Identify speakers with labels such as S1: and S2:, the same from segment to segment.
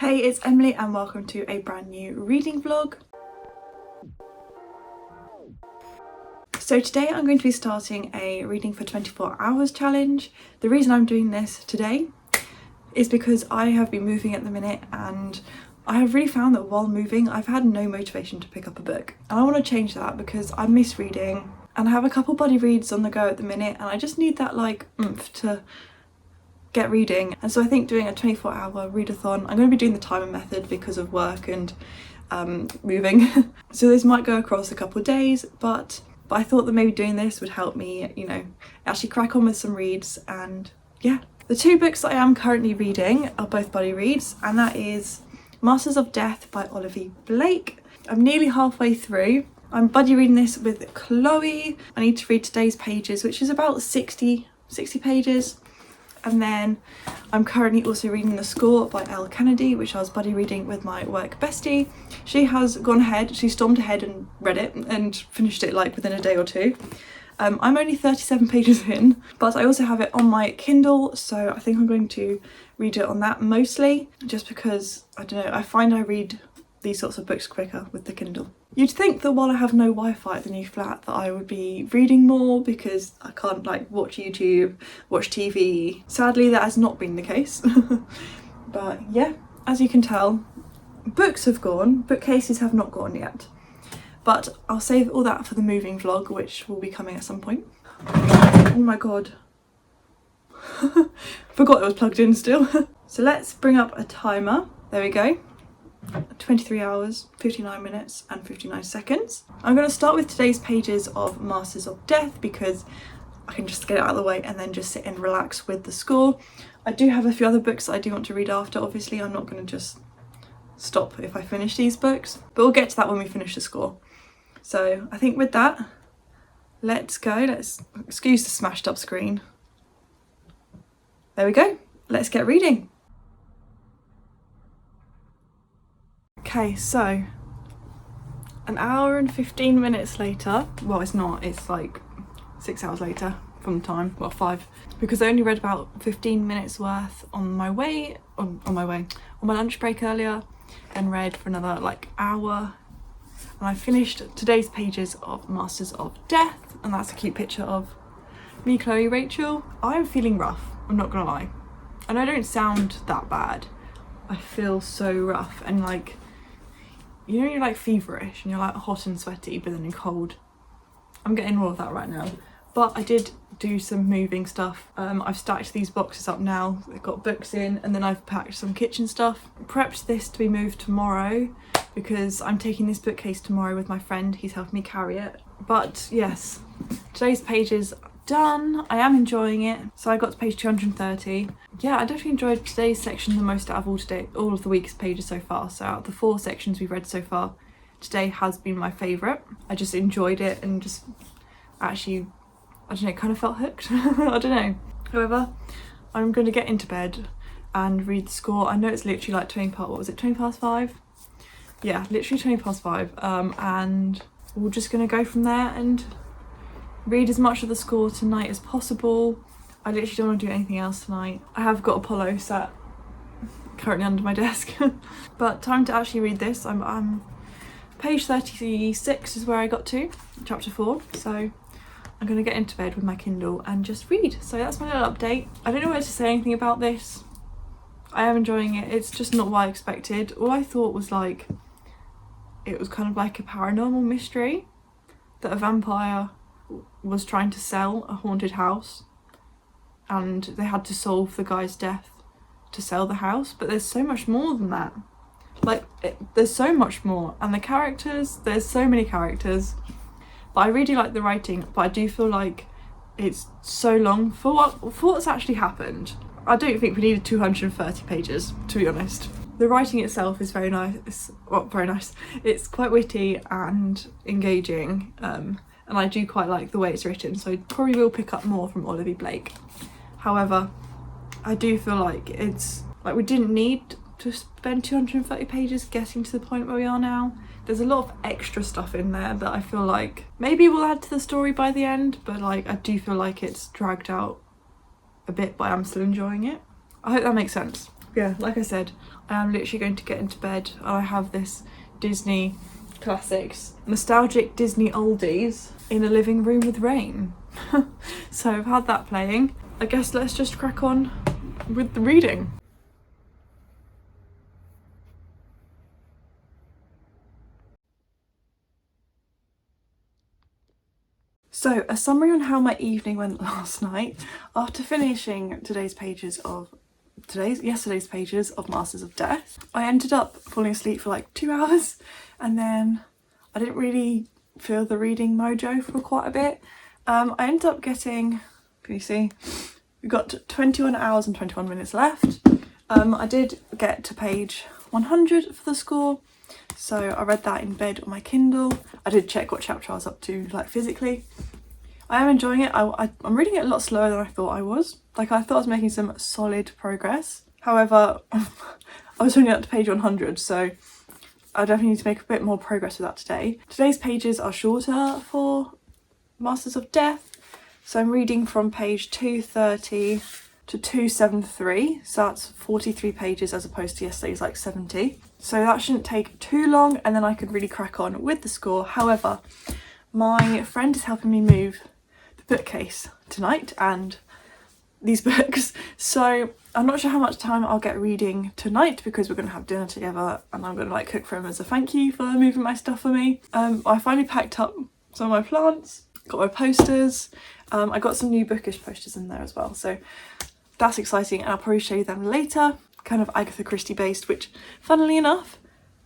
S1: Hey, it's Emily and welcome to a brand new reading vlog. So today I'm going to be starting a reading for 24 hours challenge. The reason I'm doing this today is because I have been moving at the minute and I have really found that while moving I've had no motivation to pick up a book, and I want to change that because I miss reading and I have a couple buddy reads on the go at the minute and I just need that like oomph to get reading. And so I think doing a 24-hour readathon, I'm going to be doing the timer method because of work and moving. So this might go across a couple of days, but I thought that maybe doing this would help me, you know, actually crack on with some reads. And yeah, the two books that I am currently reading are both buddy reads, and that is Masters of Death by Olivia Blake. I'm nearly halfway through. I'm buddy reading this with Chloe. I need to read today's pages, which is about 60 pages. And then I'm currently also reading The Score by Elle Kennedy, which I was buddy reading with my work bestie. She has gone ahead, she stormed ahead and read it and finished it like within a day or two. I'm only 37 pages in, but I also have it on my Kindle, so I think I'm going to read it on that mostly, just because, I don't know, I find I read these sorts of books quicker with the Kindle. You'd think that while I have no Wi-Fi at the new flat that I would be reading more because I can't like watch YouTube, watch TV. Sadly, that has not been the case. But yeah, as you can tell, books have gone, bookcases have not gone yet. But I'll save all that for the moving vlog, which will be coming at some point. Oh my god. Forgot it was plugged in still. So let's bring up a timer. There we go. 23 hours, 59 minutes and 59 seconds. I'm going to start with today's pages of Masters of Death because I can just get it out of the way and then just sit and relax with The Score. I do have a few other books that I do want to read after. Obviously I'm not going to just stop if I finish these books, but we'll get to that when we finish The Score. So I think with that, let's go. Let's excuse the smashed up screen. There we go. Let's get reading. Okay, so an hour and 15 minutes later, well it's not, it's like 6 hours later from the time, well 5, because I only read about 15 minutes worth on my lunch break earlier, then read for another like hour, and I finished today's pages of Masters of Death, and that's a cute picture of me, Chloe, Rachel. I'm feeling rough, I'm not gonna lie, and I don't sound that bad. I feel so rough and like, you know, you're like feverish and you're like hot and sweaty but then you're cold. I'm getting all of that right now. But I did do some moving stuff. I've stacked these boxes up now. I've got books in and then I've packed some kitchen stuff. Prepped this to be moved tomorrow because I'm taking this bookcase tomorrow with my friend. He's helped me carry it. But yes, today's pages done. I am enjoying it. So I got to page 230. Yeah, I definitely enjoyed today's section the most out of all of the week's pages so far. So out of the 4 sections we've read so far, today has been my favourite. I just enjoyed it and just actually, I don't know, kind of felt hooked. I don't know. However, I'm going to get into bed and read The Score. I know it's literally like 20 past 5? Yeah, literally 20 past 5. And we're just going to go from there and read as much of The Score tonight as possible. I literally don't want to do anything else tonight. I have got Apollo sat currently under my desk. But time to actually read this. I'm page 36 is where I got to, chapter 4. So I'm going to get into bed with my Kindle and just read. So that's my little update. I don't know whether to say anything about this. I am enjoying it. It's just not what I expected. All I thought was like, it was kind of like a paranormal mystery that a vampire was trying to sell a haunted house and they had to solve the guy's death to sell the house, but there's so much more than that. Like there's so much more, and the characters, there's so many characters, but I really like the writing, but I do feel like it's so long for what's actually happened. I don't think we needed 230 pages, to be honest. The writing itself is very nice. Well, very nice. It's quite witty and engaging, and I do quite like the way it's written, so I probably will pick up more from Olivia Blake. However, I do feel like it's like we didn't need to spend 230 pages getting to the point where we are now. There's a lot of extra stuff in there that I feel like maybe will add to the story by the end, but like I do feel like it's dragged out a bit, but I'm still enjoying it. I hope that makes sense. yeah, like I said, I am literally going to get into bed. I have this Disney classics, nostalgic Disney oldies in a living room with rain. So I've had that playing. I guess let's just crack on with the reading. So, a summary on how my evening went last night. After finishing yesterday's pages of Masters of Death, I ended up falling asleep for like 2 hours, and then I didn't really feel the reading mojo for quite a bit. I ended up getting, can you see? We've got 21 hours and 21 minutes left. I did get to page 100 for the score, so I read that in bed on my Kindle. I did check what chapter I was up to, like, physically. I am enjoying it. I'm reading it a lot slower than I thought I was. Like, I thought I was making some solid progress. However, I was only up to page 100, so I definitely need to make a bit more progress with that today. Today's pages are shorter for Masters of Death, so I'm reading from page 230 to 273, so that's 43 pages as opposed to yesterday's like 70. So that shouldn't take too long, and then I could really crack on with the score. However, my friend is helping me move the bookcase tonight and these books, so I'm not sure how much time I'll get reading tonight because we're going to have dinner together and I'm going to like cook for him as a thank you for moving my stuff for me. I finally packed up some of my plants, got my posters, I got some new bookish posters in there as well, so that's exciting, and I'll probably show you them later. Kind of Agatha Christie based, which funnily enough,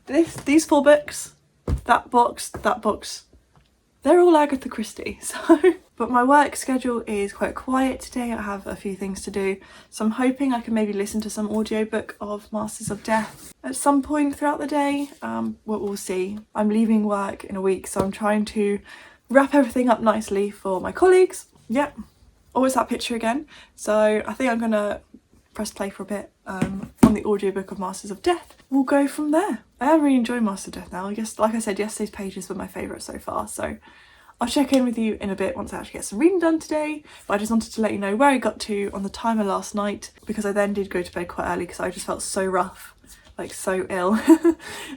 S1: these 4 books, that box, they're all Agatha Christie. So, but my work schedule is quite quiet today. I have a few things to do, so I'm hoping I can maybe listen to some audiobook of Masters of Death at some point throughout the day. We'll see. I'm leaving work in a week, so I'm trying to wrap everything up nicely for my colleagues. Yep, always that picture again. So I think I'm gonna press play for a bit on the audiobook of Masters of Death. We'll go from there. I am really enjoying Masters of Death now. I guess, like I said, yesterday's pages were my favourite so far, so I'll check in with you in a bit once I actually get some reading done today. But I just wanted to let you know where I got to on the timer last night, because I then did go to bed quite early because I just felt so rough, like so ill.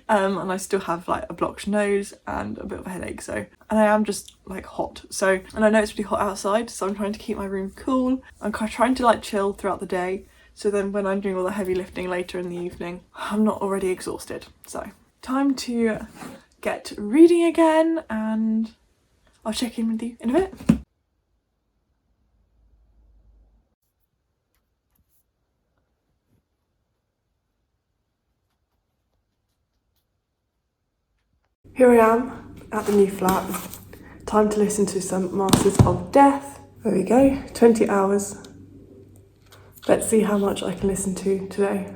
S1: And I still have like a blocked nose and a bit of a headache, so, and I am just like hot, so, and I know it's pretty hot outside, so I'm trying to keep my room cool. I'm trying to like chill throughout the day, so then when I'm doing all the heavy lifting later in the evening, I'm not already exhausted. So time to get reading again, and I'll check in with you in a bit. Here I am at the new flat. Time to listen to some Masters of Death. There we go, 20 hours. Let's see how much I can listen to today.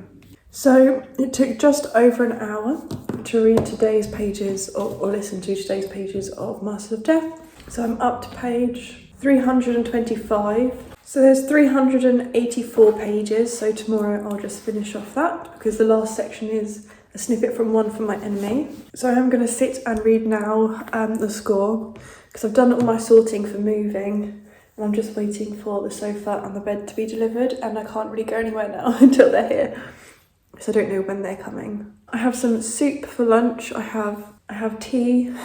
S1: So it took just over an hour to read today's pages, or listen to today's pages of Masters of Death. So I'm up to page 325. So there's 384 pages, so tomorrow I'll just finish off that because the last section is a snippet from One for My Enemy. So I'm going to sit and read now the score, because I've done all my sorting for moving. And I'm just waiting for the sofa and the bed to be delivered, and I can't really go anywhere now until they're here, so I don't know when they're coming. I have some soup for lunch. I have tea,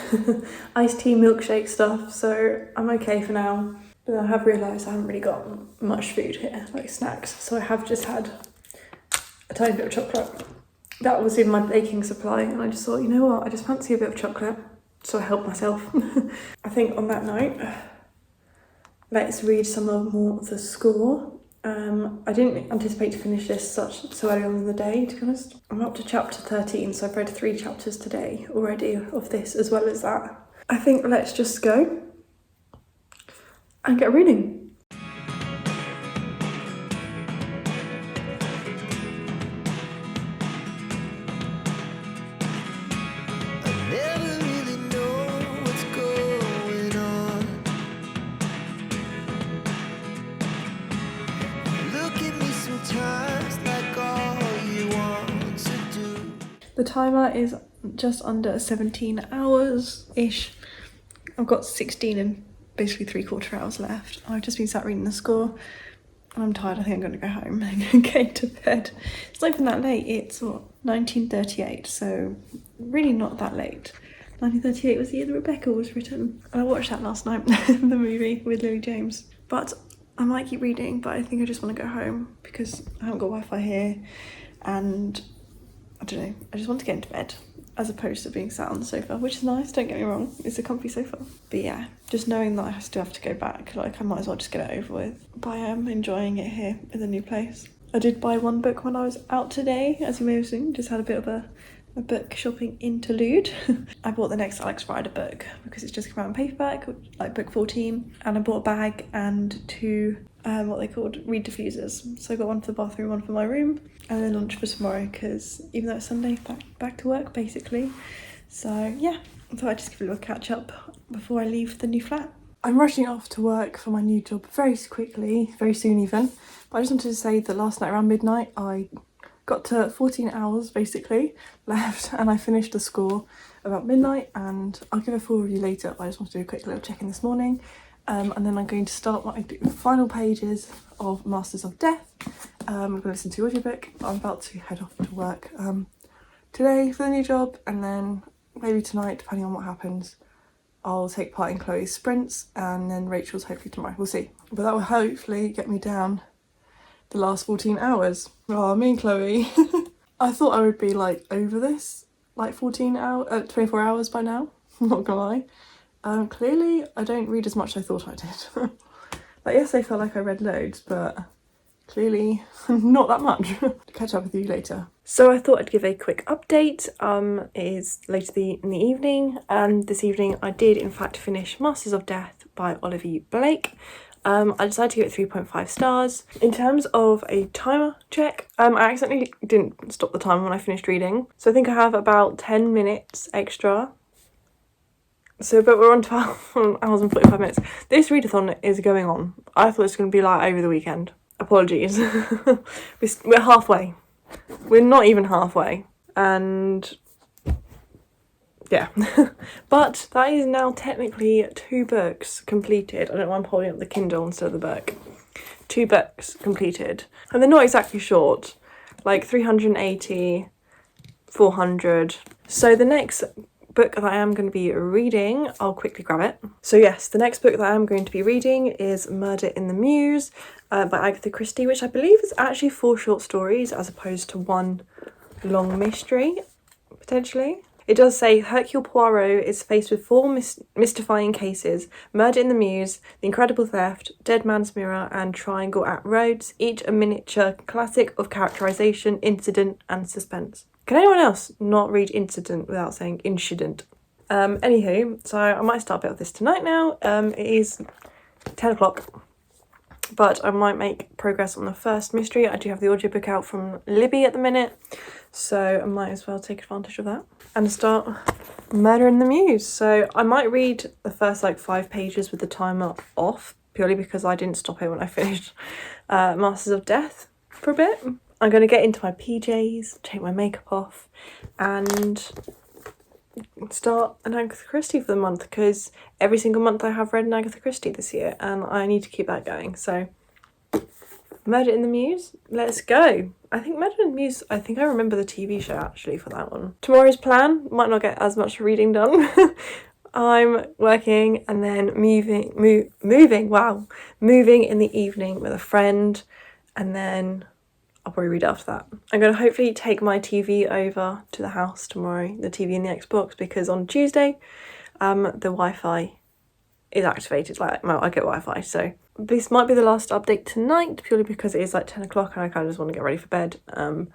S1: iced tea, milkshake stuff, so I'm okay for now. But I have realised I haven't really got much food here, like snacks, so I have just had a tiny bit of chocolate. That was in my baking supply, and I just thought, you know what, I just fancy a bit of chocolate, so I helped myself. I think on that note, let's read some more of the score. I didn't anticipate to finish this so early on in the day, to be honest. I'm up to chapter 13, so I've read 3 chapters today already of this as well as that. I think let's just go and get reading. The timer is just under 17 hours-ish. I've got 16 and basically 3/4 hours left. I've just been sat reading the score. and I'm tired. I think I'm going to go home and get to bed. It's not even that late. It's what, 1938, so really not that late. 1938 was the year that Rebecca was written. And I watched that last night, the movie with Lily James. But I might keep reading, but I think I just want to go home because I haven't got Wi-Fi here, and I don't know, I just want to get into bed as opposed to being sat on the sofa, which is nice, don't get me wrong, it's a comfy sofa. But yeah, just knowing that I still have to go back, like I might as well just get it over with. But I am enjoying it here in the new place. I did buy one book when I was out today, as you may have seen, just had a bit of a book shopping interlude. I bought the next Alex Rider book because it's just come out in paperback, like book 14, and I bought a bag and two what they called reed diffusers. So I got one for the bathroom, one for my room, and then lunch for tomorrow because even though it's Sunday, back to work basically. So yeah, I thought I'd just give a little catch up before I leave the new flat. I'm rushing off to work for my new job very quickly, very soon even, but I just wanted to say that last night around midnight I got to 14 hours basically left, and I finished the score about midnight, and I'll give a full review later, but I just want to do a quick little check-in this morning. And then I'm going to start my final pages of Masters of Death. I'm going to listen to the audiobook. I'm about to head off to work today for the new job, and then maybe tonight, depending on what happens, I'll take part in Chloe's sprints, and then Rachel's hopefully tomorrow. We'll see. But that will hopefully get me down the last 14 hours. Oh, me and Chloe. I thought I would be like over this, like 24 hours by now. I'm not gonna lie. Clearly I don't read as much as I thought I did. Like yes, I felt like I read loads, but clearly not that much. Catch up with you later. So I thought I'd give a quick update. It is later in the evening, and this evening I did in fact finish Masters of Death by Oliver Blake. I decided to give it 3.5 stars. In terms of a timer check, I accidentally didn't stop the timer when I finished reading. So I think I have about 10 minutes extra. So, but we're on 12 hours and 45 minutes. This readathon is going on. I thought it was going to be like over the weekend. Apologies. We're halfway. We're not even halfway. And yeah. But that is now technically 2 books completed. I don't know why I'm holding up the Kindle instead of the book. 2 books completed. And they're not exactly short. Like 380, 400. So the next book that I am going to be reading, I'll quickly grab it. So yes, the next book that I am going to be reading is Murder in the Mews by Agatha Christie, which I believe is actually 4 short stories as opposed to 1 long mystery, potentially. It does say Hercule Poirot is faced with 4 mystifying cases: Murder in the Mews, The Incredible Theft, Dead Man's Mirror, and Triangle at Rhodes, each a miniature classic of characterization, incident, and suspense. Can anyone else not read incident without saying incident? Anywho, so I might start a bit of this tonight now. It is 10 o'clock, but I might make progress on the first mystery. I do have the audiobook out from Libby at the minute, so I might as well take advantage of that and start Murder in the Mews. So I might read the first like 5 pages with the timer off, purely because I didn't stop it when I finished Masters of Death for a bit. I'm going to get into my PJs, take my makeup off, and start an Agatha Christie for the month, because every single month I have read an Agatha Christie this year, and I need to keep that going. So, Murder in the Mews, let's go. I think Murder in the Mews, I think I remember the TV show actually for that one. Tomorrow's plan, might not get as much reading done. I'm working and then moving in the evening with a friend, and then I'll probably read after that. I'm going to hopefully take my TV over to the house tomorrow, the TV and the Xbox, because on Tuesday, the Wi-Fi is activated. Like, well, I get Wi-Fi, so this might be the last update tonight, purely because it is like 10 o'clock and I kind of just want to get ready for bed and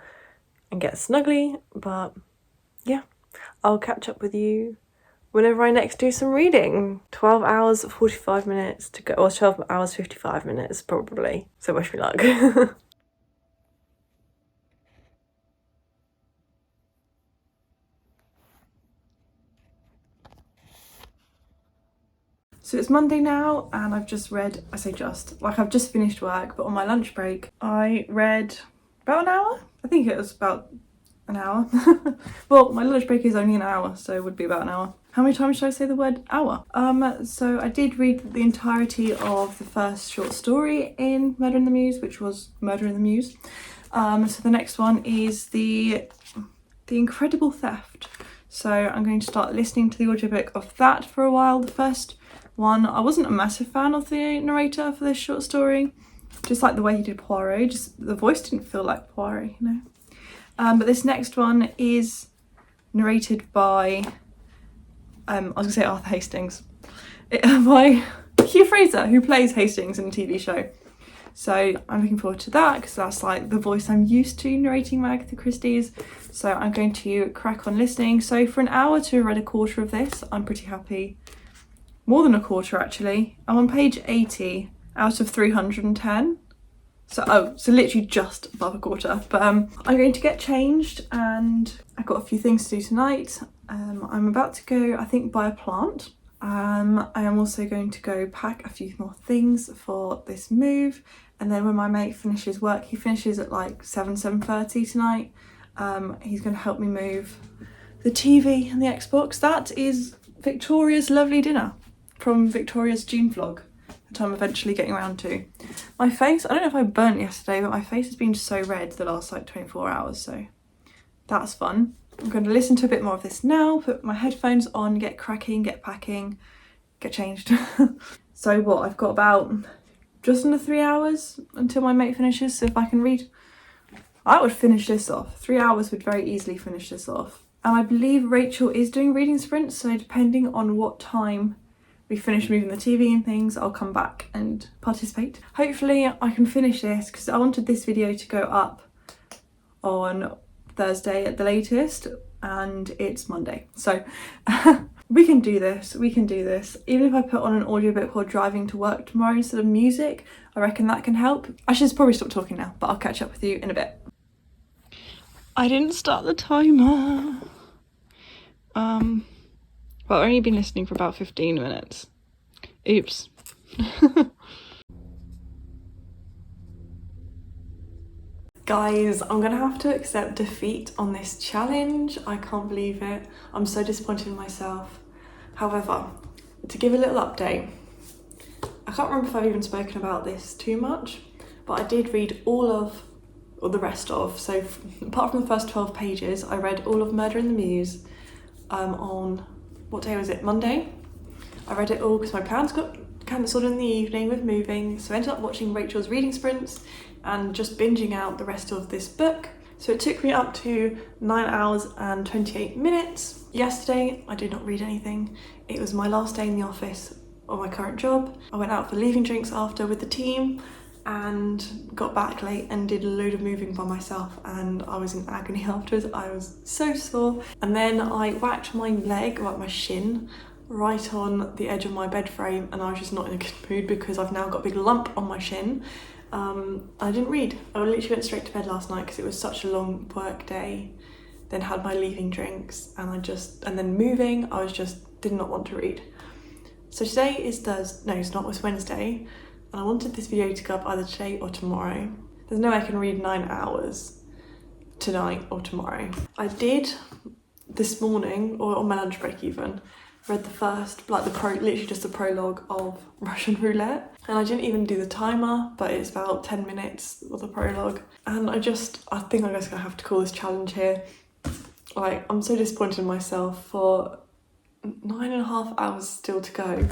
S1: get snuggly. But yeah, I'll catch up with you whenever I next do some reading. 12 hours 45 minutes to go, or 12 hours 55 minutes probably, so wish me luck. So it's Monday now, and I've just read, I say just, like I've just finished work, but on my lunch break, I read about an hour? I think it was about an hour. Well, my lunch break is only an hour, so it would be about an hour. How many times should I say the word hour? So I did read the entirety of the first short story in Murder in the Mews, which was Murder in the Mews. So the next one is the Incredible Theft. So I'm going to start listening to the audiobook of that for a while. The first one, I wasn't a massive fan of the narrator for this short story. Just like the way he did Poirot, just the voice didn't feel like Poirot, you know. But this next one is narrated by, I was gonna say Arthur Hastings, by Hugh Fraser, who plays Hastings in the TV show. So I'm looking forward to that because that's like the voice I'm used to narrating my Agatha Christie's. So I'm going to crack on listening. So for an hour to have read a quarter of this, I'm pretty happy. More than a quarter actually. I'm on page 80 out of 310. So literally just above a quarter. But I'm going to get changed and I've got a few things to do tonight. I'm about to go, I think, buy a plant. I am also going to go pack a few more things for this move, and then when my mate finishes work, he finishes at like 7:30 tonight, he's going to help me move the TV and the Xbox. That is Victoria's lovely dinner from Victoria's June vlog that I'm eventually getting around to. My face, I don't know if I burnt yesterday, but my face has been so red the last like 24 hours, so that's fun. I'm going to listen to a bit more of this now, put my headphones on, get cracking, get packing, get changed. So what, I've got about just under 3 hours until my mate finishes, so if I can read, I would finish this off. 3 hours would very easily finish this off. And I believe Rachel is doing reading sprints, so depending on what time we finish moving the TV and things, I'll come back and participate. Hopefully I can finish this because I wanted this video to go up on Thursday at the latest, and it's Monday, so we can do this. Even if I put on an audiobook while driving to work tomorrow instead of music, I reckon that can help. I should probably stop talking now, but I'll catch up with you in a bit. I didn't start the timer. Well, I've only been listening for about 15 minutes. Oops. Guys, I'm gonna have to accept defeat on this challenge. I can't believe it. I'm so disappointed in myself. However, to give a little update, I can't remember if I've even spoken about this too much, but I did read all of, or the rest of, so apart from the first 12 pages, I read all of Murder in the Mews on, what day was it, Monday? I read it all because my plans got cancelled in the evening with moving, so I ended up watching Rachel's reading sprints and just binging out the rest of this book. So it took me up to 9 hours and 28 minutes. Yesterday, I did not read anything. It was my last day in the office of my current job. I went out for leaving drinks after with the team and got back late and did a load of moving by myself, and I was in agony afterwards. I was so sore. And then I whacked my leg, like my shin, right on the edge of my bed frame, and I was just not in a good mood because I've now got a big lump on my shin. I didn't read. I literally went straight to bed last night because it was such a long work day, then had my leaving drinks, and then moving, I did not want to read. So today is Thursday, no it's not, it's Wednesday, and I wanted this video to go up either today or tomorrow. There's no way I can read 9 hours tonight or tomorrow. I did this morning, or on my lunch break even, read the first, like literally just the prologue of Russian Roulette, and I didn't even do the timer, but it's about 10 minutes of the prologue, and I think I'm just gonna have to call this challenge here. Like, I'm so disappointed in myself for 9.5 hours still to go,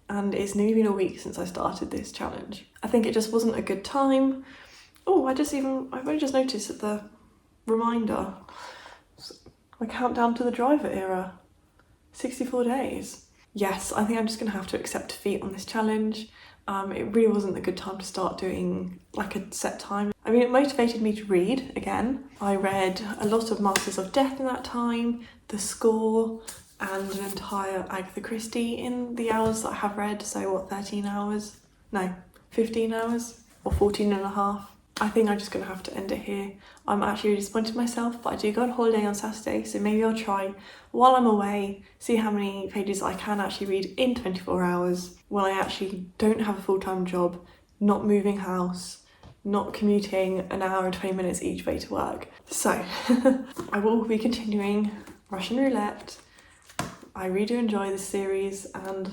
S1: and it's nearly been a week since I started this challenge. I think it just wasn't a good time. Oh, I've only just noticed that the reminder, my countdown to the driver era, 64 days. Yes, I think I'm just gonna have to accept defeat on this challenge. It really wasn't a good time to start doing like a set time. I mean, it motivated me to read again. I read a lot of Masters of Death in that time, The Score, and an entire Agatha Christie in the hours that I have read. So what, 13 hours? No, 15 hours or 14 and a half. I think I'm just gonna have to end it here. I'm actually really disappointed in myself, but I do go on holiday on Saturday, so maybe I'll try while I'm away, see how many pages I can actually read in 24 hours when I actually don't have a full-time job, not moving house, not commuting an hour and 20 minutes each way to work. So I will be continuing Russian Roulette I really do enjoy this series, and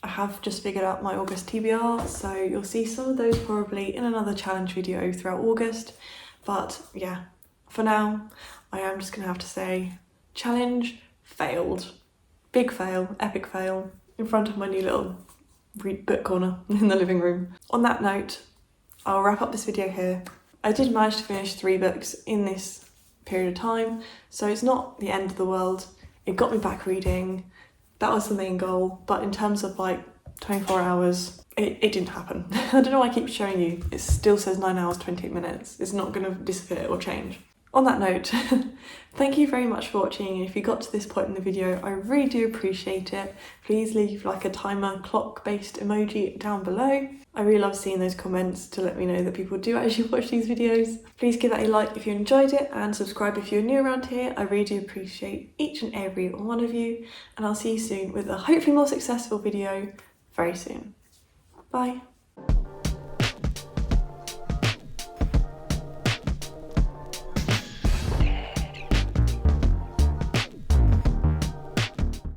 S1: I have just figured out my August TBR, so you'll see some of those probably in another challenge video throughout August. But yeah, for now, I am just gonna have to say, challenge failed. Big fail, epic fail, in front of my new little book corner in the living room. On that note, I'll wrap up this video here. I did manage to finish 3 books in this period of time, so it's not the end of the world. It got me back reading, that was the main goal, but in terms of like 24 hours, it didn't happen. I don't know why I keep showing you, it still says 9 hours 28 minutes. It's not gonna disappear or change. On that note, thank you very much for watching. If you got to this point in the video, I really do appreciate it. Please leave like a timer clock based emoji down below. I really love seeing those comments to let me know that people do actually watch these videos. Please give that a like if you enjoyed it, and subscribe if you're new around here. I really do appreciate each and every one of you, and I'll see you soon with a hopefully more successful video very soon. Bye.